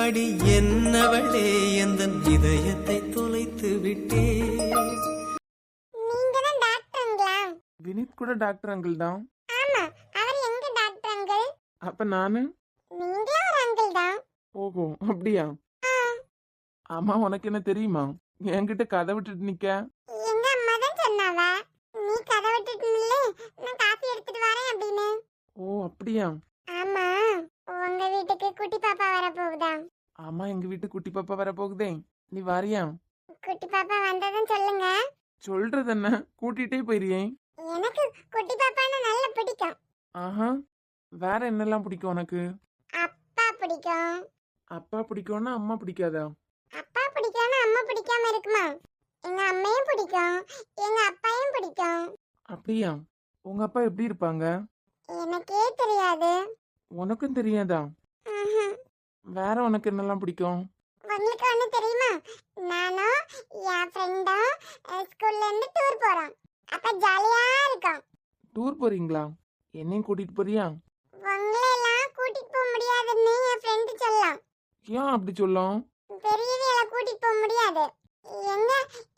அடி என்னவளே எந்தன் இதயத்தை தொலைத்து விட்டே. நீங்க தான் டாக்டருங்களா? வினித் கூட டாக்டர் அங்கிள் தான். ஆமா, அவர் எங்க டாக்டர் அங்கிள்? அப்ப நானு? நீங்களும் ஒரு அங்கிள் தான். ஓஹோ, அப்படியா? ஆமா, உனக்கு என்ன தெரியுமா? என்கிட்ட கதை விட்டுட்டு நிக்க. எங்க அம்மா தான் சொன்னாவ, நீ கதை விட்டுட்டு நில்லு, நான் காஃபி எடுத்துட்டு வரேன் அப்படின்னு. ஓ, அப்படியா? ஆமா, உங்க வீட்டுக்கு குட்டி பாப்பா வர போகுதா? ஆமா, எங்க வீட்டு குட்டி பாப்பா வர போகுதே. நீ வாரியா? குட்டி பாப்பா வந்ததும் சொல்லுங்க. சொல்றது என்ன, கூட்டிட்டே போயிரியே. எனக்கு குட்டி பாப்பான்னு நல்லா பிடிக்கும். ஆஹா, வேற என்னெல்லாம் பிடிக்கும் உனக்கு? அப்பா பிடிக்கும். அப்பா பிடிக்கும்னா அம்மா பிடிக்காதா? அப்பா பிடிக்கும்னா அம்மா பிடிக்காம இருக்குமா? எங்க அம்மையும் பிடிக்கும், எங்க அப்பாயும் பிடிக்கும். அப்படியா? உங்க அப்பா எப்படி இருப்பாங்க? எனக்கே தெரியாது. உனக்கும் தெரியாதா? ம்ஹும். வேற உனக்கு என்னெல்லாம் பிடிக்கும்? உங்களுக்கு ஒண்ணு தெரியுமா? நானும் என் ஃப்ரெண்டும் ஸ்கூல்ல இருந்து டூர் போறோம். அப்ப ஜாலியா இருக்கும். டூர் போறீங்களா? என்னையும் கூட்டிட்டு போறியா? உங்களை எல்லாம் கூட்டிட்டு போக முடியாதுன்னு என் ஃப்ரெண்டு சொல்லலாம். ஏன் அப்படி சொல்லும்? பெரியவியல கூட்டிட்டு போக முடியாது. எங்க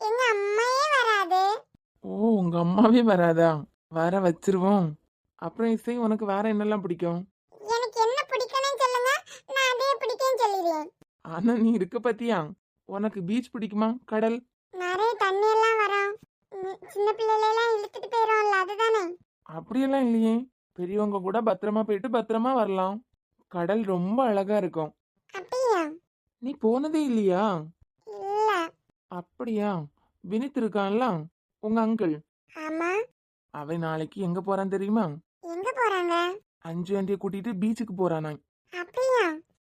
எங்க அம்மையே வராது. ஓ, உங்க அம்மாவே வராதா? வர வச்சிருவோம். அப்புறம் இசை, உனக்கு வேற என்னெல்லாம் பிடிக்கும்? எனக்கு என்ன பிடிக்கும்னு சொல்லுங்க, நான் அதே பிடிக்கும்னு சொல்லிடுவேன். ஆனா நீ இருக்க பத்தியா? உனக்கு பீச் பிடிக்குமா, கடல்? நிறைய தண்ணி எல்லாம் வரும். சின்ன பிள்ளைல எல்லாம் இழுத்துட்டு போயிடும்ல, அதுதானே? அப்படியெல்லாம் இல்லையே. பெரியவங்க கூட பத்திரமா போயிட்டு பத்திரமா வரலாம். கடல் ரொம்ப அழகா இருக்கும். அப்படியா? நீ போனதே இல்லையா? இல்ல. அப்படியா? வினித் இருக்கான்ல, உங்க அங்கிள். ஆமா. அவன் நாளைக்கு எங்க போறான் தெரியுமா? எங்க போறாங்க? அஞ்சு ஆண்டிய கூட்டிட்டு பீச்சுக்கு போறானா. அப்படியா?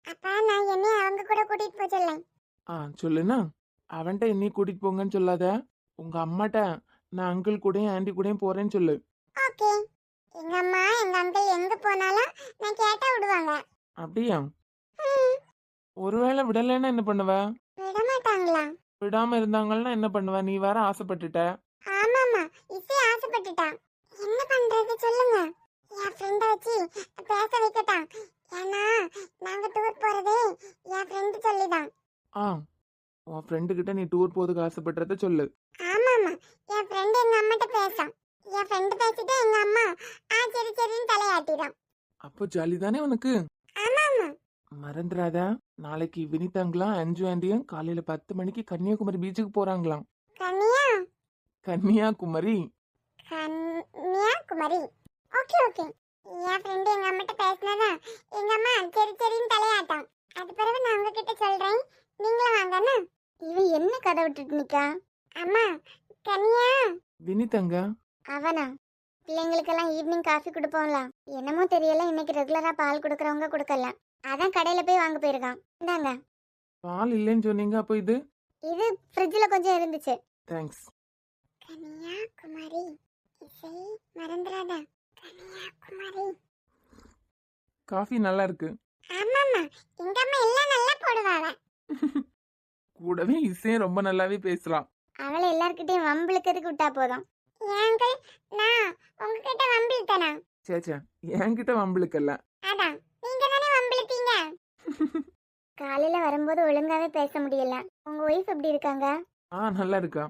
அப்ப நான் என்ன அவங்க கூட கூட்டிட்டு போக சொல்லேன். சொல்லுனா. அவன்கிட்ட என்னைய கூட்டிட்டு போங்கன்னு சொல்லாத. உங்க அம்மாட்ட நான் அங்கிள் கூடயும் ஆண்டி கூடயும் போறேன்னு சொல்லு. ஓகே. எங்க அம்மா எங்க அங்கிள் எங்க போனாலும் நான் கேட்டா விடுவாங்க. அப்படியா? ஒருவேளை விடலைன்னா என்ன பண்ணுவ? விட மாட்டாங்களா? விடாம இருந்தாங்கன்னா என்ன பண்ணுவ? நீ வேற ஆசைப்பட்டுட்ட. ஆமாமா, இசை ஆசைப்பட்டுட்டான். என்ன பண்றது சொல்லுங்க? என் ஃப்ரெண்ட வச்சு பேச வைக்கட்டான். ஏன்னா நாங்க டூர் போறதே என் ஃப்ரெண்டு சொல்லிதான். உன் ஃப்ரெண்டு கிட்ட நீ டூர் போறதுக்கு ஆசைப்படுறத சொல்லு. ஆமாமா, என் ஃப்ரெண்டு எங்க அம்மாட்ட பேசான். என் ஃப்ரெண்டு பேசிட்டு எங்க அம்மா சரி சரின்னு தலையாட்டிடும். அப்போ ஜாலி தானே உனக்கு? ஆமாமா. மறந்துடாத, நாளைக்கு வினிதாங்களாம் அஞ்சு ஆண்டியும் காலையில 10 மணிக்கு கன்னியாகுமரி பீச்சுக்கு போறாங்களாம். கன்னியா? கன்னியாகுமரி. கன்னியாகுமரி. Okay okay. என் ஃப்ரெண்டு எங்க அம்மாட்ட பேசினதா எங்க அம்மா சரி சரின்னு தலையாட்டான். அது பிறகு நான் உங்ககிட்ட சொல்றேன், நீங்களும் வாங்கன்னு. இவன் என்ன கதை விட்டுட்டு நிக்கா? அம்மா, கன்னியா. வினிதாங்க. அவனா? பிள்ளைங்களுக்கெல்லாம் ஈவினிங் காஃபி கொடுப்போம்ல, என்னமோ தெரியல, இன்னைக்கு ரெகுலரா பால் கொடுக்கறவங்க கொடுக்கல, அதான் கடையில போய் வாங்க போயிருக்கான். இந்தாங்க. பால் இல்லைன்னு சொன்னீங்க, அப்போ இது ஃப்ரிட்ஜ்ல கொஞ்சம் இருந்துச்சு. தேங்க்ஸ். கன்னியாகுமரி. இசை மறந்துடாத. கன்னியாகுமரி. காஃபி நல்லா இருக்கு. ஆமாமா, எங்க அம்மா எல்லாம் நல்லா போடுவாங்க. கூடவே இசையும் ரொம்ப நல்லாவே பேசலாம். அவளை எல்லார்கிட்டயும் வம்பிழுக்கிறதுக்கு விட்டா போதும். ஏங்கள், நான் உங்ககிட்ட வம்பிழுத்தனா? சேச்சே, என்கிட்ட வம்பிழுக்கல்ல. அதான் நீங்க தானே வம்பிழுத்தீங்க. காலையில வரும்போது ஒழுங்காவே பேச முடியல. உங்க ஒய்ஃப் எப்படி இருக்காங்க? நல்லா இருக்கா.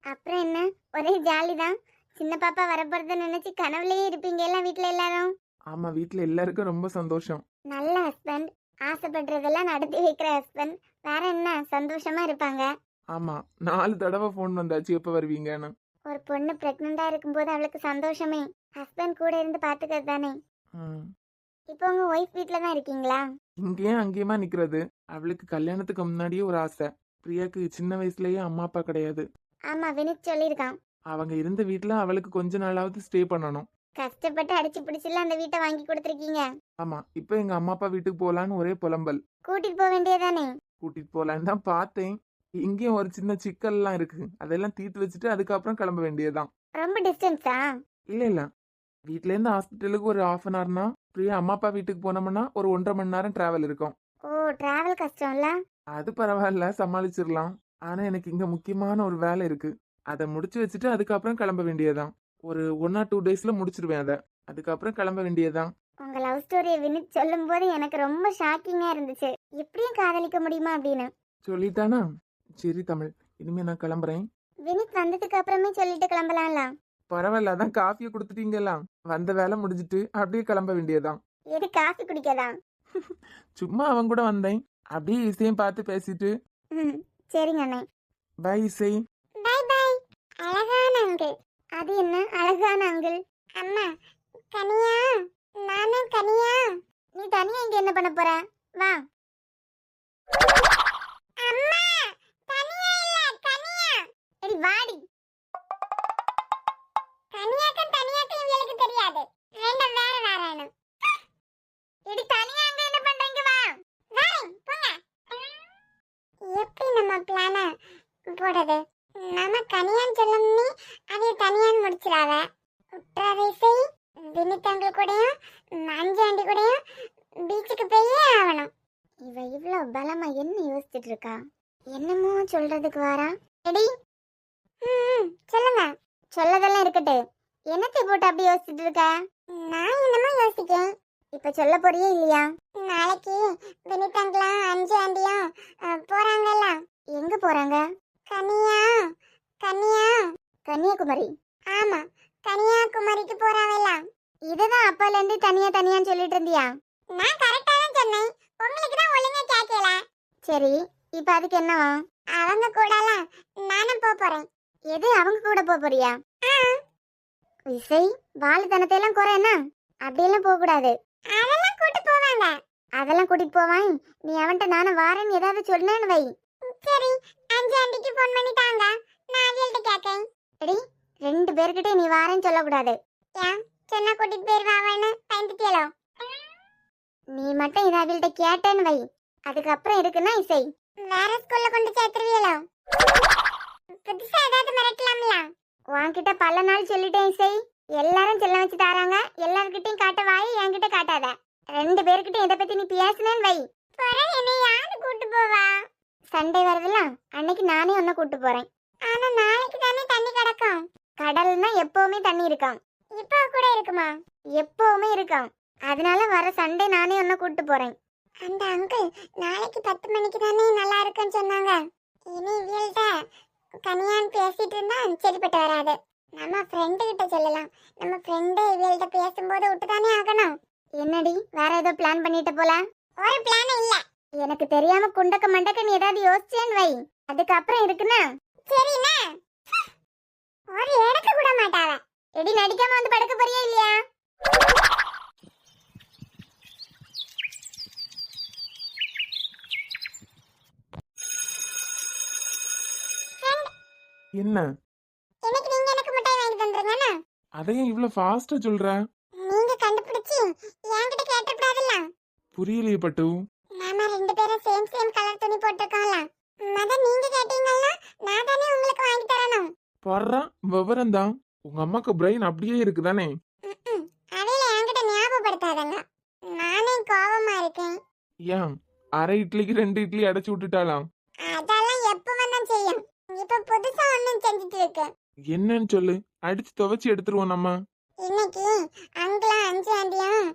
அப்புறம் என்ன, ஒரே ஜாலி தான். சின்ன பாப்பா வரப்போறத நினைச்சு கனவுலயே இருப்பீங்க எல்லாம் வீட்ல எல்லாரும். ஆமா, வீட்ல எல்லாருக்கும் ரொம்ப சந்தோஷம். நல்ல ஹஸ்பண்ட், ஆசைப்படுறதெல்லாம் நடத்தி வைக்கிற ஹஸ்பண்ட். வேற என்ன, சந்தோஷமா இருப்பாங்க. ஆமா, 4 தடவை ஃபோன் வந்தாச்சு எப்ப வருவீங்கன்னு. ஒரு பொண்ணு பிரெக்னண்டா இருக்கும்போது அவளுக்கு சந்தோஷமே ஹஸ்பண்ட் கூட இருந்து பாத்துக்கிறது தானே. இப்போ உங்க ஒய்ஃப் வீட்ல தான் இருக்கீங்களா? இங்கேயும் அங்கேயுமா நிக்கிறது. அவளுக்கு கல்யாணத்துக்கு முன்னாடியே ஒரு ஆசை. பிரியாக்கு சின்ன வயசுலயே அம்மா அப்பா கிடையாது. ஆமா, வினித் சொல்லியிருக்கான். அவங்க இருந்த வீட்ல அவளுக்கு கொஞ்ச நாளாவது ஸ்டே பண்ணணும். கஷ்டப்பட்டு அடிச்சு பிடிச்சல அந்த வீட்டை வாங்கி கொடுத்துருக்கீங்க. ஆமா, இப்போ எங்க அம்மா அப்பா வீட்டுக்கு போலான்னு ஒரே புலம்பல். கூட்டிட்டு போக வேண்டியதானே? கூட்டிட்டு போலான்னு தான் பார்த்தேன். இங்கேயும் ஒரு சின்ன சிக்கல்லாம் இருக்கு. அதெல்லாம் தீர்த்து வச்சுட்டு அதுக்கப்புறம் கிளம்ப வேண்டியதுதான். ரொம்ப டிஸ்டன்ஸா? இல்ல, வீட்ல இருந்து ஹாஸ்பிட்டலுக்கு ஒரு 1/2 hour தான். பிரியா அம்மா அப்பா வீட்டுக்கு போனோம்னா ஒரு 1.5 மணி நேரம் டிராவல் இருக்கும். ஓ, டிராவல் கஷ்டம்ல. அது பரவாயில்ல, சமாளிச்சிடலாம். ஆனா எனக்கு இங்க முக்கியமான ஒரு வேலை இருக்கு. அதை முடிச்சு வச்சுட்டு அதுக்கப்புறம் கிளம்ப வேண்டியதுதான். ஒரு 1 or 2 daysல முடிச்சிருவேன் அதை. அதுக்கப்புறம் கிளம்ப வேண்டியதுதான். உங்க லவ் ஸ்டோரியை வினித் சொல்லும் போது எனக்கு ரொம்ப ஷாக்கிங்கா இருந்துச்சு. எப்படியும் காதலிக்க முடியுமா அப்படின்னு. சொல்லிட்டானா? சரி தமிழ், இனிமே நான் கிளம்புறேன். வினித் வந்ததுக்கு அப்புறமே சொல்லிட்டு கிளம்பலாம்ல. பரவாயில்ல, அதான் காஃபியை கொடுத்துட்டீங்கலாம். வந்த வேலை முடிஞ்சிட்டு அப்படியே கிளம்ப வேண்டியதுதான். எது காஃபி குடிக்கதா? சும்மா அவன் கூட வந்தேன். அப்படியே இசையும் பார்த்து பேசிட்டு. ம், சரிங்க அண்ணே. பை இசை. Bye bye. அழகான அங்கிள். அது என்ன அழகான அங்கிள்? அம்மா, கனியா, நானும் கனியா. நீ தனியா இங்க என்ன பண்ண போற? வா. அம்மா, தனியா இல்ல, கனியா. எடி வாடி. கனியாக்கும் தனியாக்கும் இவளுக்கு தெரியாது. ரெண்டும் வேற வேறன்னு. எடி தனியா அங்க என்ன பண்றீங்க? வா. வாரேன், போங்க. எப்படி நம்ம பிளான போடுறது? நம்ம கனியான்னு சொல்லணும்னு அதைய தனியான்னு முடிச்சிடாவ. உற்றாதேசை வினித்தங்கள் கூடயும் அஞ்சாண்டி கூடயும் பீச்சுக்கு போயே ஆகணும். இவ இவ்வளவு பலமா என்ன யோசிச்சுட்டு இருக்கா? என்னமோ சொல்றதுக்கு வாரா. எடி, சொல்லுங்க. சொல்லதெல்லாம் இருக்கட்டு. என்னத்தை போட்டு அப்படி யோசிச்சுட்டு இருக்க? நான் என்னமோ யோசிக்கேன். இப்ப சொல்ல போறியே இல்லையா? நாளைக்கு வினித்தங்களாம் அஞ்சு ஆண்டியும் போறாங்கல்ல. எங்க போறாங்க? கனியா, கனியா, கன்னியாகுமரி. ஆமா, கன்னியாகுமரிக்கு போறாங்கல்ல. இதுதான் அப்பால இருந்து தனியா தனியான்னு சொல்லிட்டு இருந்தியா? நான் கரெக்டா தான் சொன்னேன். உங்களுக்கு தான் ஒழுங்கா கேட்கல. சரி, இப்ப அதுக்கு என்னவா? அவங்க கூடலாம் நானும் போறேன். எது அவங்க கூட போறியா? இசை வாலித்தனத்தை எல்லாம் குறை என்ன? அப்படியெல்லாம் போக கூடாது. அதெல்லாம் கூட்டி போவாங்க. அதெல்லாம் கூட்டிட்டு போவான். நீ அவன்கிட்ட நானும் வாரேன்னு ஏதாவது சொன்னேன்னு வை. சரி, அஞ்சு ஆண்டிக்கு ஃபோன் பண்ணிட்டாங்க. நான் அவள்கிட்ட கேட்கேன். எடி, ரெண்டு பேர்கிட்ட நீ வாரேன்னு சொல்லக்கூடாது. ஏன் சொன்னா கூட்டிட்டு போயிருவான்னு பயந்துட்டியலோ? நீ மட்டும் இதை அவள்கிட்ட கேட்டேன்னு வை. அதுக்கப்புறம் இருக்குன்னா இசை வேற ஸ்கூல்ல கொண்டு சேர்த்துருவியலோ? புதுசா ஏதாவது மிரட்டலாம்ல? உன்கிட்ட பல நாள் சொல்லிட்டேன் இசை. எல்லாரும் செல்ல வச்சு தாராங்க. எல்லார்கிட்டையும் காட்ட வாய், என்கிட்ட காட்டாத. ரெண்டு பேர்கிட்ட இதை பத்தி நீ பேசுனேன்னு வை. என்னை யாரு கூட்டு போவா? சண்டே வருதுல, அன்னைக்கு நானே உன்னை கூட்டு போறேன். ஆனா நாளைக்கு தானே தண்ணி கிடக்கும். கடல்னா எப்பவுமே தண்ணி இருக்கும். இப்போ கூட இருக்குமா? எப்பவுமே இருக்கும். அதனால வர சண்டே நானே உன்னை கூட்டு போறேன். அந்த அங்கிள் நாளைக்கு 10 மணிக்கு தானே நல்லா இருக்குன்னு சொன்னாங்க. இனி இவள்கிட்ட கனியான்னு பேசிட்டு இருந்தா சரிப்பட்டு வராது. நம்ம ஃப்ரெண்டு கிட்ட சொல்லலாம். நம்ம ஃப்ரெண்டு இவள்கிட்ட பேசும்போது விட்டுதானே ஆகணும். என்னடி, வேற ஏதோ பிளான் பண்ணிட்டு போல? ஒரு பிளானும் இல்ல. எனக்கு தெரியாம குண்டக்க மண்டக்க நீ ஏதாவது யோசிச்சேன்னு வை. அதுக்கப்புறம் இருக்குன்னா சரிண்ணா, ஒரு இடத்து கூட மாட்டாவ. எடி, நடிக்காம வந்து படுக்க போறியா இல்லையா? என்ன? இன்னைக்கு நீங்க எனக்கு மிட்டாய் வாங்கி தந்துருங்கண்ணா. அதையும் இவ்வளவு ஃபாஸ்டா சொல்ற? நீங்க கண்டுபிடிச்சு என்கிட்ட கேட்டப்படாதுல்ல. புரியலையே பட்டு. நாம ரெண்டு பேரும் சேம் கலர் துணி போட்டுருக்கோம்ல. மத நீங்க கேட்டீங்கன்னா நான் தானே உங்களுக்கு வாங்கி தரணும். பர்றா விவரம் தான். உங்க அம்மாக்கு பிரெயின் அப்படியே இருக்குதானே? அதையில என்கிட்ட ஞாபகப்படுத்தாதங்க. நானே கோவமா இருக்கேன். ஏன் அரை இட்லிக்கு 2 இட்லி அடைச்சு விட்டுட்டாலாம்? அதெல்லாம் எப்பவும் தான் செய்யும். இப்ப புதுசா ஒண்ணும் செஞ்சுட்டு இருக்கு. என்னன்னு சொல்லு, அடிச்சு துவைச்சு எடுத்துருவோம் நம்ம. இன்னைக்கு அங்கெல்லாம் அஞ்சு ஆண்டியும்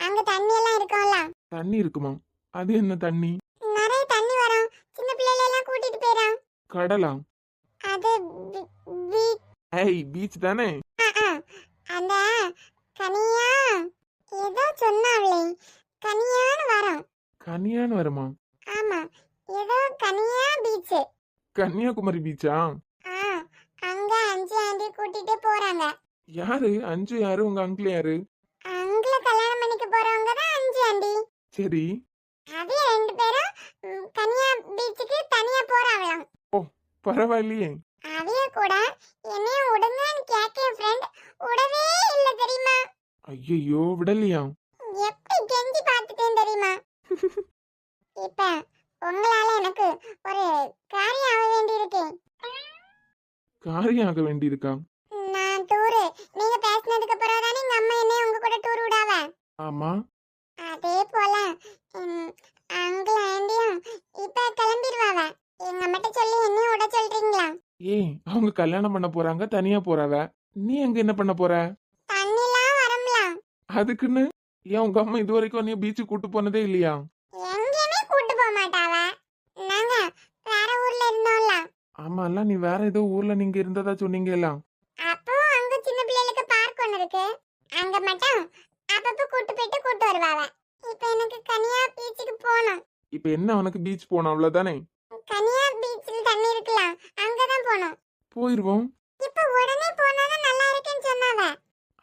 அங்க தண்ணி எல்லாம் இருக்கும்ல. தண்ணி இருக்குமா? அது என்ன தண்ணி? நிறைய தண்ணி வரும். சின்ன பிள்ளைல எல்லாம் கூட்டிட்டு போயிடும். கடலா? அது ஏய், பீச் தானே? அந்த கனியா ஏதோ சொன்னாவளே, கனியான்னு வரும். கன்னியான்னு வருமா? ஆமா, ஏதோ கனியா பீச். கன்னியாகுமரி பீச்சா? அங்க அஞ்சு ஆண்டி கூட்டிட்டு போறாங்க. யாரு அஞ்சு? யாரு உங்க அங்கிள்? யாரு? அங்கிள கல்யாணம் பண்ணிக்க போறவங்க தான் அஞ்சு ஆண்டி. சரி, அதே ரெண்டு பேரும் கனியா பீச்சுக்கு தனியா போறாங்களாம். பரவாயில்லையே. அவைய கூட என்னைய உடனேன்னு கேட்க ஃப்ரெண்ட் உடவே இல்ல தெரியுமா? ஐயோ, விடலையா? எப்படி கெஞ்சி பார்த்துட்டேன் தெரியுமா? இப்ப உங்களால எனக்கு ஒரு காரியம் ஆக வேண்டியிருக்கு. காரியம் ஆக வேண்டியிருக்கா? நான் டூரு நீங்க பேசினதுக்கு அப்புறம் தானே எங்க அம்மா என்னைய உங்க கூட டூர் விடாவ. ஆமா. அதே போல அங்கிள் ஆண்டியும் இப்ப கிளம்பிடுவாவ. எங்க அம்மாட்ட சொல்லி என்னைய விட சொல்றீங்களா? ஏய், அவங்க கல்யாணம் பண்ண போறாங்க, தனியா போறாவ. நீ அங்க என்ன பண்ண போற? தண்ணிலாம் வரும்ல. அதுக்குன்னு ஏன் உங்க அம்மா இது வரைக்கும் நீ பீச்சுக்கு கூட்டு போனதே இல்லையா? எங்கேயுமே கூட்டு போக மாட்டாவ. நாங்க வேற ஊர்ல இருந்தோம்ல, ஆமால, நீ வேற ஏதோ ஊர்ல நீங்க இருந்ததா சொன்னீங்கல்ல. அப்போ அங்க சின்ன பிள்ளைகளுக்கு பார்க் ஒன்று இருக்கு, அங்க மட்டும் அப்பப்ப கூட்டு போயிட்டு கூட்டு வருவாவ. இப்ப எனக்கு கனியா பீச்சுக்கு போகணும். இப்ப என்ன உனக்கு பீச் போனோம் அவ்வளவுதானே? கனியா பீச்சில் தண்ணி இருக்குல்ல, அங்கதான் போகணும். போயிருவோம். இப்ப உடனே போனாதான் நல்லா இருக்குன்னு சொன்னாவ.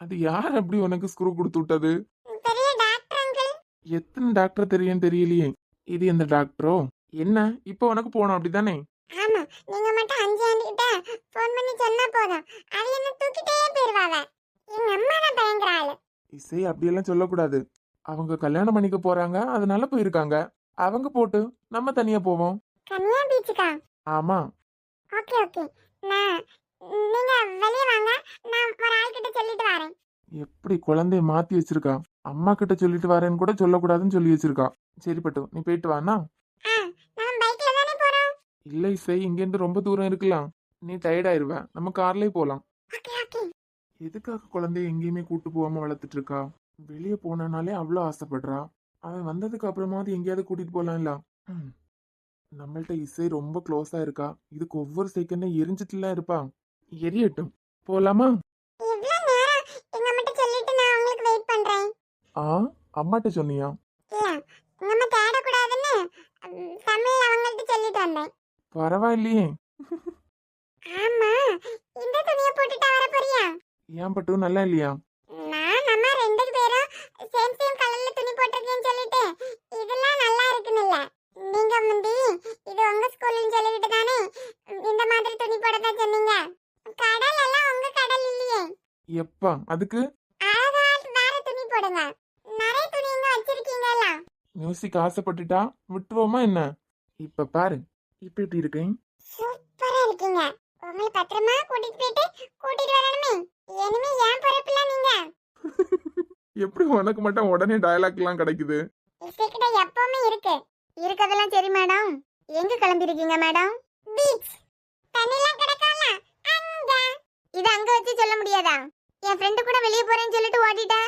அது யார் அப்படி உனக்கு ஸ்க்ரூ கொடுத்து விட்டது? பெரிய டாக்டர் அங்கிள். எத்தனை டாக்டர் தெரியும் தெரியலையே. இது எந்த டாக்டரோ? என்ன இப்ப உனக்கு போனோம் அப்படிதானே? ஆமா, நீங்க மட்டும் 5 ஆண்டுகிட்ட போன் பண்ணி சொன்னா போதும், அது என்ன தூக்கிட்டே போயிருவாவ. எங்க அம்மா தான் பயங்கர ஆளு. இசை அப்படியெல்லாம் சொல்லக்கூடாது. அவங்க கல்யாணம் பண்ணிக்க போறாங்க, அதனால போயிருக்காங்க. அவங்க போட்டு நம்ம தனியா போவோம். கனியா பீச்சுக்கா? ஆமா. ஓகே ஓகே, நான் நீங்க வெளிய வாங்க, நான் ஒரு ஆள் கிட்ட சொல்லிட்டு வரேன். எப்படி குழந்தைய மாத்தி வச்சிருக்கா. அம்மா கிட்ட சொல்லிட்டு வரேன்னு கூட சொல்லக்கூடாதுன்னு சொல்லி வச்சிருக்கா. சரி பட்டு, நீ போயிட்டு வானா. நம்ம பைக்ல தானே போறோம். இல்ல இசை, இங்கேருந்து ரொம்ப தூரம் இருக்கலாம். நீ டயர்ட் ஆயிருவ. நம்ம கார்லயே போலாம். Okay okay. எதுக்காக குழந்தைய எங்கேயுமே கூட்டு போகாம வளர்த்துட்டு இருக்கா? வெளியே போனனாலே அவ்வளோ ஆசைப்படுறா. அவன் வந்ததுக்கு அப்புறமாவது எங்கேயாவது கூட்டிட்டு போலாம்ல. நம்மள்ட்ட இசை ரொம்ப க்ளோஸா இருக்கா. இதுக்கு ஒவ்வொரு செகண்டும் எரிஞ்சிட்டுலாம் இருப்பா. எரியட்டும், போலாமா? இவ்ளோ நேரம் எங்க அம்மாட்ட சொல்லிட்டு நான் உங்களுக்கு வெயிட் பண்றேன். ஆ, அம்மாட்ட சொன்னியா? இல்ல, எங்க அம்மா தேட கூடாதுன்னு தமிழ்ல அவங்கள்ட்ட சொல்லிட்டு வந்தேன். பரவாயில்லையே. ஆமா, இந்த துணியை போட்டுட்டு வர போறியா? ஏன் பட்டு, நல்லா இல்லையா? நான் நம்ம 2 பேரும் சேம் சேம் கலர்ல துணி போட்டிருக்கேன்னு சொல்லிட்டு இதெல்லாம் நல்லா இருக்குன்னு. நீங்க முந்தி இது உங்க ஸ்கூல்னு சொல்லிட்டு தானே இந்த மாதிரி துணி போடதா சொன்னீங்க. கடல் எல்லாம் உங்க கடல் இல்லையே. எப்பா அதுக்கு? அழகா வேற துணி போடுங்க. நிறைய துணி இங்க வச்சிருக்கீங்கல்ல. மியூசிக் ஆசைப்பட்டுட்டா விட்டுருவோமா என்ன? இப்ப பாரு, இப்ப எப்படி இருக்கேன்? சூப்பரா இருக்கீங்க. உங்களை பத்திரமா கூட்டிட்டு வரணுமே. இனிமே ஏன் பொறுப்புல நீங்க. எப்படி உனக்கு மட்டும் உடனே டயலாக் எல்லாம் கிடைக்குது? இசைக்கிட்ட எப்பவுமே இருக்கு. இருக்கதெல்லாம் சரி மேடம். எங்க கிளம்பி இருக்கீங்க மேடம்? பீச். தண்ணிலாம் கிடக்கல அங்க. இது அங்க வச்சு சொல்ல முடியாதா? என் ஃப்ரெண்ட் கூட வெளிய போறேன்னு சொல்லிட்டு ஓடிட்டா.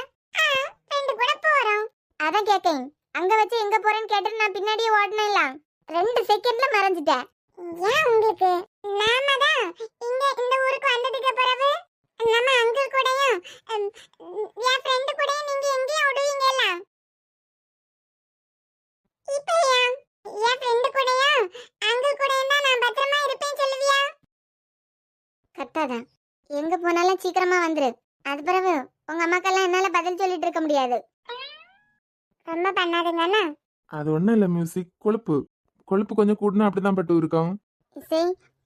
ஃப்ரெண்ட் கூட போறோம். அதான் கேக்கேன். அங்க வச்சு எங்க போறேன்னு கேட்டு நான் பின்னாடியே ஓடுனேல. 2 செகண்ட்ல மறந்துட்டேன். ஏன் உங்களுக்கு? நாம தான் இங்க இந்த ஊருக்கு வந்ததுக்கு பிறகு நம்ம அங்கிள் கூடயும் என் ஃப்ரெண்ட் கூடயும் நீங்க எங்கேயும் ஓடுவீங்கல்ல. இப்போ என் ஃப்ரெண்ட் கூடயும் அங்கிள் கூடயும் தான் நான் பத்திரமா இருப்பேன்னு சொல்லுவியா? கட்டாதான். எங்க போனாலும் சீக்கிரமா வந்துரு. அது பிறகு உங்க அம்மாக்கெல்லாம் என்னால பதில் சொல்லிட்டு இருக்க முடியாது. ரொம்ப பண்ணாதுங்கண்ணா. அது ஒண்ணும் இல்ல மியூசிக், கொழுப்பு கொழுப்பு கொஞ்சம் கூடனா அப்படிதான் பட்டு இருக்கும். இசை,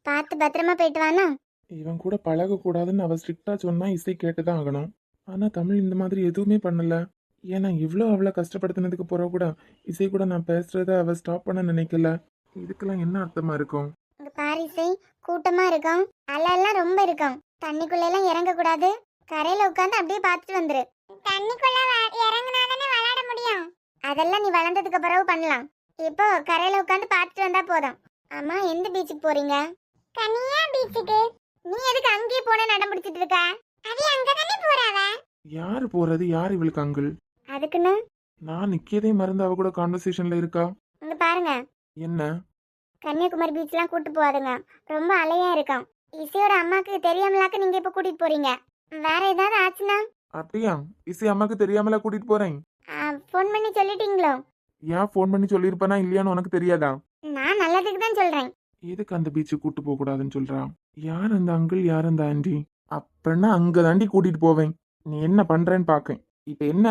பார்த்து பத்திரமா போயிட்டு வானா. இவன் கூட பழக கூடாதுன்னு அவ ஸ்ட்ரிக்டா சொன்னா இசை கேட்டுதான் ஆகணும். ஆனா தமிழ் இந்த மாதிரி எதுவுமே பண்ணல. ஏன்னா இவ்வளோ அவளை கஷ்டப்படுத்தினதுக்கு பிறகு கூட இசை கூட நான் பேசுறத அவ ஸ்டாப் பண்ண நினைக்கல. இதுக்கெல்லாம் என்ன அர்த்தமா இருக்கும்? இங்க பாரு இசை, கூட்டமா இருக்கும், அலையெல்லாம் ரொம்ப இருக்கும். தண்ணிக்குள்ள எல்லாம் இறங்க கூடாது. கரையில உட்கார்ந்து அப்படியே பார்த்துட்டு வந்துரு. தண்ணிக்குள்ள இறங்குனாதானே விளையாட முடியும். அதெல்லாம் நீ வளர்ந்ததுக்கு பிறகு பண்ணலாம். இப்போ கரையில உட்கார்ந்து பார்த்துட்டு வந்தா போதும். அம்மா, எந்த பீச்சுக்கு போறீங்க? கனியா பீச்சுக்கு. நீ எதுக்கு அங்கேயே போன நடம் பிடிச்சிட்டு இருக்க? அது அங்க தானே போறாவ. யாரு போறது? யார் இவளுக்கு அங்கிள்? அதுக்குன்னு நான் நிக்கதே மறந்து அவ கூட கான்வர்சேஷன்ல இருக்கா. இங்க பாருங்க, என்ன? கன்னியாகுமரி பீச்லாம் கூட்டு போகாதுங்க. ரொம்ப அலையா இருக்கும். இசையோட அம்மாக்கு தெரியாமலாக்க நீங்க இப்ப கூட்டிட்டு போறீங்க. வேற ஏதாவது ஆச்சுன்னா? அப்படியா? இசை அம்மாக்கு தெரியாமல கூட்டிட்டு போறேன். ஃபோன் பண்ணி சொல்லிட்டீங்களோ? ஏன் போன் பண்ணி சொல்லியிருப்பனா இல்லையான்னு உனக்கு தெரியாதா? நான் நல்லதுக்கு தான் சொல்றேன். எதுக்கு அந்த பீச்சுக்கு கூட்டு போக கூடாதுன்னு சொல்றா? யார் அந்த அங்கிள், யார் அந்த ஆண்டி? அப்படின்னா அங்க தாண்டி கூட்டிட்டு போவேன். நீ என்ன பண்றேன்னு பாக்கேன். இப்ப என்ன,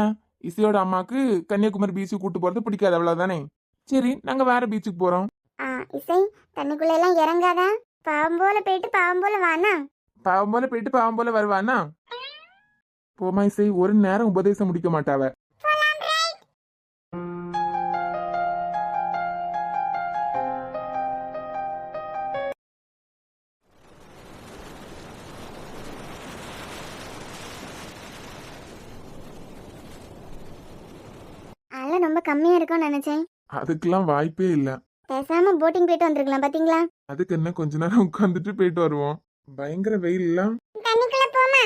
இசையோட அம்மாக்கு கன்னியாகுமரி பீச்சுக்கு கூட்டு போறது பிடிக்காது அவ்வளவுதானே? சரி, நாங்க வேற பீச்சுக்கு போறோம். இசை, தண்ணிக்குள்ள எல்லாம் இறங்காத. பாவம் போல போயிட்டு பாவம் போல வானா. பாவம் போல போயிட்டு பாவம் போல வருவானா? போமா இசை, ஒரு நேரம் உபதேசம் முடிக்க மாட்டாவ. அலை ரொம்ப கம்மியா இருக்கும்னு நினைச்சேன். அதுக்கெல்லாம் வாய்ப்பே இல்ல. பேசாம போட்டிங் போயிட்டு வந்திருக்கலாம். பாத்தீங்களா? அதுக்கு என்ன, கொஞ்ச நேரம் உட்காந்துட்டு போயிட்டு வருவோம். பயங்கர வெயில் இல்ல? தண்ணிக்குள்ள போமா.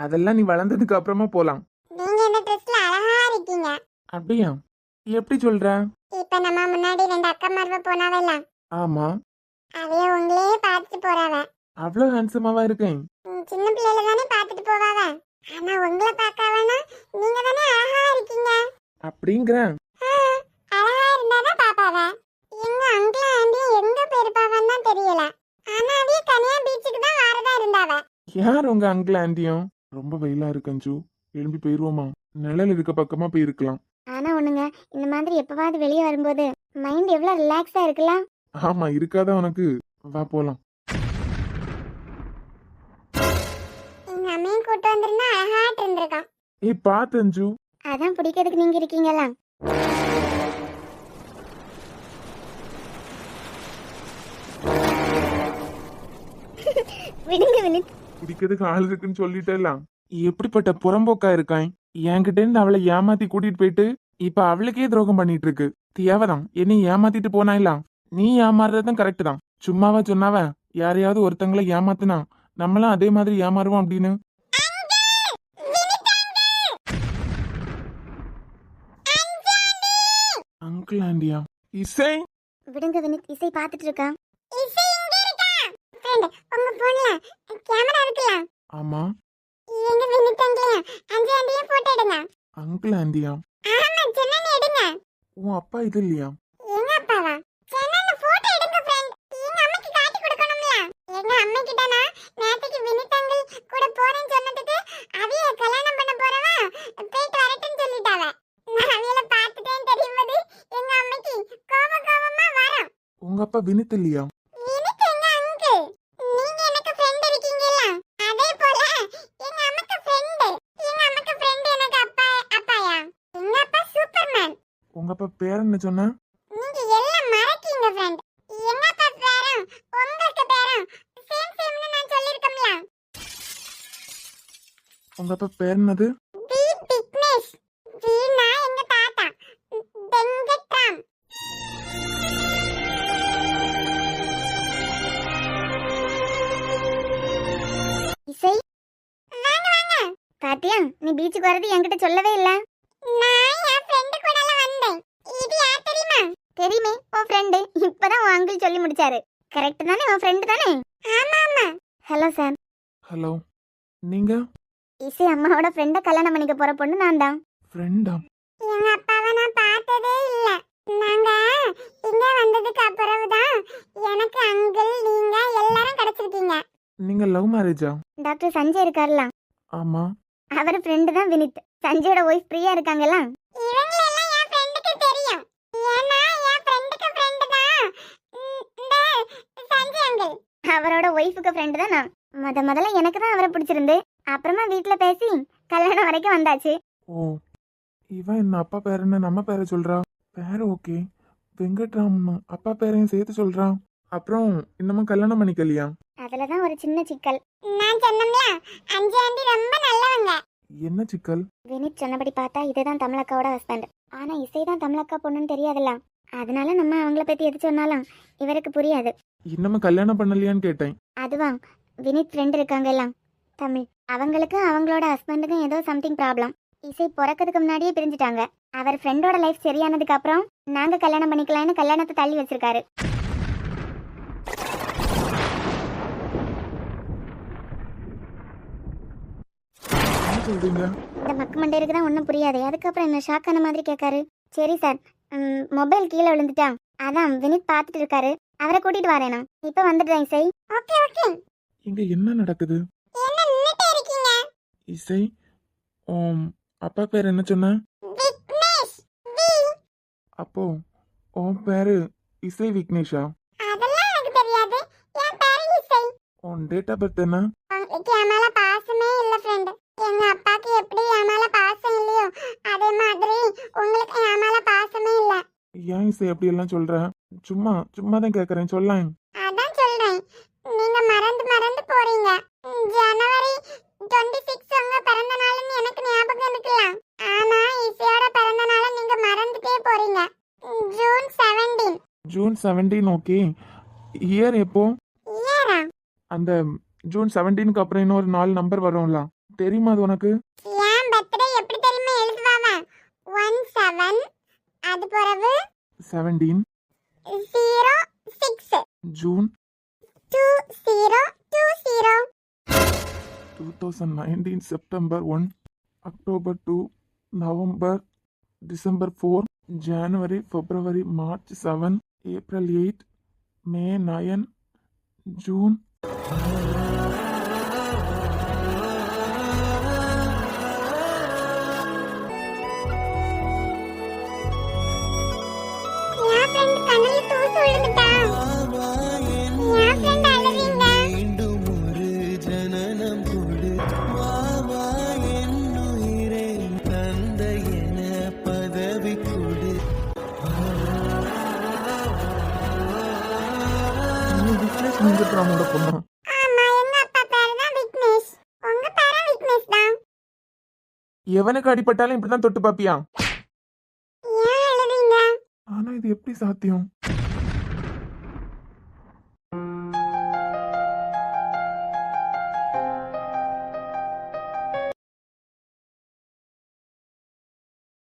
அதெல்லாம் நீ வளர்ந்ததுக்கு அப்புறமா போலாம். நீங்க இந்த ட்ரெஸ்ல அழகா இருக்கீங்க. அப்படியா? எப்படி சொல்ற? இப்ப நம்ம முன்னாடி ரெண்டு அக்கா மார்வ போனாவல்ல, ஆமா, அவைய உங்களையே பார்த்துட்டு போறாவ. அவ்வளவு ஹேண்ட்ஸமாவா இருக்கேன். சின்ன பிள்ளைல தானே பார்த்துட்டு போவாவ. ஆனா உங்களை பார்க்காவனா நீங்க தானே அழகா இருக்கீங்க. அப்படிங்கிற ஆ, அழகா இருந்தாதான் பாப்பாவ. எங்க அங்கிள் ஆண்டியும் எங்க போயிருப்பாவன்னு தான் தெரியல. ஆனா அவைய கனியா பீச்சுக்கு தான் வாரதா இருந்தாவ. யார் உங்க அங்கிள் ஆண்டியும்? ரொம்ப வெயிலா இருக்கஞ்சு, எழும்பி போயிருவோமா? நிழல் இருக்க பக்கமா போயிருக்கலாம். ஆனா ஒண்ணுங்க, இந்த மாதிரி எப்பவாவது வெளியே வரும்போது மைண்ட் எவ்வளவு ரிலாக்ஸா இருக்கலாம். ஆமா, இருக்காதா உனக்கு? வா போலாம். எங்க அம்மையும் கூட்டு வந்திருந்தா அழகாட்டு இருந்திருக்கான். ஏய் பாத்தஞ்சு, அதான் பிடிக்கிறதுக்கு நீங்க இருக்கீங்களா? விடுங்க வினித். குடிக்கிறதுக்கு ஆள் இருக்குன்னு சொல்லிட்டேலாம். எப்படிப்பட்ட புறம்போக்கா இருக்கான். என்கிட்ட இருந்து அவளை ஏமாத்தி கூட்டிட்டு போயிட்டு இப்ப அவளுக்கே துரோகம் பண்ணிட்டு இருக்கு. தேவைதான் என்னை ஏமாத்திட்டு போனாயிலாம். நீ ஏமாறுறதும் கரெக்ட் தான். சும்மாவா சொன்னாவ யாரையாவது ஒருத்தங்களை ஏமாத்துனா நம்மளும் அதே மாதிரி ஏமாறுவோம் அப்படின்னு. அங்கிள் ஆண்டியா? இசை விடுங்க வினித், இசை பார்த்துட்டு இருக்கா. இசை இங்க இருக்கா? ஃப்ரெண்ட், உங்க போன்ல கேமரா இருக்குல? ஆமா, எங்க வினித் அங்கிள் அஞ்சு ஆண்டியே போட்டோ எடுங்க. அங்கிள் ஆண்டியா? ஆமா, சென்னன் எடுங்க. உன் அப்பா இது இல்லையா? எங்க அப்பாவா? சென்னன் போட்டோ எடுங்க ஃப்ரெண்ட். எங்க அம்மைக்கு காட்டி கொடுக்கணும்ல. எங்க அம்மை கிட்டனா நேத்துக்கு வினித் அங்கிள் கூட போறேன்னு சொன்னதுக்கு அவிய கல்யாணம் பண்ண போறவா போயிட்டு வரட்டும்னு சொல்லிட்டாவ. நான் அவியல பார்த்துட்டேன்னு தெரியும்போது எங்க அம்மைக்கு கோவமா வரும். உங்க அப்பா வினித் இல்லையா? வினித் எங்க அங்கிள்? நீங்க எனக்கு ஃப்ரெண்ட் இருக்கீங்கல்ல, அதே போல எங்க அம்மாக்கு ஃப்ரெண்ட். எங்க அம்மாக்கு ஃப்ரெண்ட் எனக்கு அப்பாயா? எங்க அப்பா சூப்பர்மேன். உங்க அப்பா பேர் என்ன சொன்ன? நீங்க எல்லாம் மறக்கீங்க ஃப்ரெண்ட். எங்க அப்பா பேரும் உங்களுக்கு பேரும் சேம்னு நான் சொல்லிருக்கேன்ல. உங்க அப்பா பேர் என்னது? தி பிக்னஸ். வீணா எங்க தாத்தா வெங்கட்ராம். இசை, வாங்க வாங்க. பாத்தியா, நீ பீச்சுக்கு வரது என்கிட்ட சொல்லவே இல்ல. நான் என் ஃப்ரெண்ட் கூட வந்தேன். இது யார் தெரியுமா? தெரியுமே, உன் ஃப்ரெண்ட். இப்பதான் உன் அங்கிள் சொல்லி முடிச்சாரு. கரெக்ட் தானே? உன் ஃப்ரெண்ட் தானே? ஆமா ஆமா. Hello sir. ஹலோ, நீங்க? இசை அம்மாவோட ஃப்ரெண்ட கல்யாணம் பண்ணிக்க போற பொண்ணு நான் தான். ஃப்ரெண்டா? எங்க அப்பாவை நான் பார்த்ததே இல்ல. நாங்க இங்க வந்ததுக்கு அப்புறம்தான் எனக்கு அங்கிள் நீங்க எல்லாரும் கிடைச்சிருக்கீங்க. நீங்க லவ் மேரேஜா? டாக்டர் சஞ்சய் இருக்கார்ல, ஆமா. அவர் ஃப்ரெண்டு தான் வினித். சஞ்சயோட ஒய்ஃப் பிரியா இருக்காங்கல்ல, இவங்க எல்லாம் என் ஃப்ரெண்டுக்கு தெரியும். ஏன்னா என் ஃப்ரெண்டுக்கு ஃப்ரெண்ட் தான் இந்த சஞ்சய் அங்கிள். அவரோட ஒய்ஃபுக்கு ஃப்ரெண்ட் தான் நான். முதல்ல எனக்கு தான் அவரை பிடிச்சிருந்து, அப்புறமா வீட்ல பேசி கல்யாணம் வரைக்கும் வந்தாச்சு. ஓ, இவன் என்ன அப்பா பேர் என்ன நம்ம பேரை சொல்றா? பேரு ஓகே, வெங்கட்ராம்னு அப்பா பேரையும் சேர்த்து சொல்றான். அப்புறம் இன்னமும் கல்யாணம் பண்ணிக்கலையா? அதுலதான் ஒரு சின்ன சிக்கல். நான் சொன்னோம்ல, அஞ்சு ஆண்டி ரொம்ப நல்லவங்க. என்ன சிக்கல்? வினித் சொன்னபடி பார்த்தா இதுதான் தமிழக்காவோட ஹஸ்பண்ட். ஆனா இசை தான் தமிழக்கா பொண்ணுன்னு தெரியாதுல்ல, அதனால நம்ம அவங்கள பத்தி எது சொன்னாலும் இவருக்கு புரியாது. இன்னமும் கல்யாணம் பண்ணலையான்னு கேட்டேன். அதுவா, வினித் ஃப்ரெண்ட் இருக்காங்கல்ல தமிழ், அவங்களுக்கு அவங்களோட ஹஸ்பண்டுக்கும் ஏதோ சம்திங் ப்ராப்ளம். இசை பிறக்கிறதுக்கு முன்னாடியே பிரிஞ்சுட்டாங்க. அவர் ஃப்ரெண்டோட லைஃப் சரியானதுக்கு அப்புறம் நாங்க கல்யாணம் பண்ணிக்கலாம்னு கல்யாணத்தை தள்ளி வச்சிருக்காரு. என்ன சொல்றீங்க? இந்த மக்கு மண்டையருக்கு தான் ஒன்றும் புரியாது. அதுக்கப்புறம் என்ன ஷாக் ஆன மாதிரி கேட்காரு. சரி சார், மொபைல் கீழே விழுந்துட்டா, அதான் வினித் பார்த்துட்டு இருக்காரு. அவரை கூட்டிட்டு வரேனா? இப்போ வந்துடுறேன் இசை. Okay okay. இங்க என்ன நடக்குது? என்ன நின்னுட்டே இருக்கீங்க? இசை, அப்பா பேர் என்ன சொன்ன? விக்னேஷ். வி. அப்போ உன் பேரு இசை விக்னேஷா? அதெல்லாம் எனக்கு தெரியாது. என் பேரு இசை. உன் டேட் ஆஃப் பர்த் என்ன? உங்களுக்கு என் மேல பாசமே இல்ல ஃப்ரெண்ட். எங்க அப்பாக்கு எப்படி என் மேல பாசம் இல்லையோ அதே மாதிரி உங்களுக்கு என் மேல பாசமே இல்ல. ஏன் இசை அப்படி எல்லாம் சொல்ற? சும்மா தான் கேக்குறேன், சொல்லேன். அதான் சொல்றேன், நீங்க மறந்து போறீங்க. ஜனவரி 26 உங்க பிறந்த நாள்னு எனக்கு ஞாபகம் இருக்கலாம். ஆனா இசையோட பிறந்த நாளை நீங்க மறந்துட்டே போறீங்க. ஜூன் 17. June 17, okay. இயர் எப்போ? இயரா? அந்த ஜூன் 17க்கு அப்புறம் இன்னொரு 4 நம்பர் வரும்ல, தெரியுமா அது உனக்கு? என் பர்த்டே எப்படி தெரியுமா எழுதுவாங்க? 17 17 06 June 2020 2019 September 1 October 2 November December 4 ஜனவரி பிப்ரவரி மார்ச் 7 ஏப்ரல் 8 மே 9 ஜூன் என் ஃப்ரெண்ட் கண்ணுல தூசு விழுந்துட்டா. என் ஃப்ரெண்ட் அழுறீங்க. மீண்டும் ஒரு ஜனனம் கொடு வாவா என்னுயிரே தந்தை என பதவி கொடு விக்னேஷ் வெங்கட்ராமோட பொண்ணா? ஆமா, எங்க அப்பா பேரு தான் விக்னேஷ். உங்க பேரும் விக்னேஷ் தான். எவனுக்கு அடிபட்டாலும் இப்படிதான் தொட்டு பாப்பியா? ஏன் அழுறீங்க? ஆனா இது எப்படி சாத்தியம்?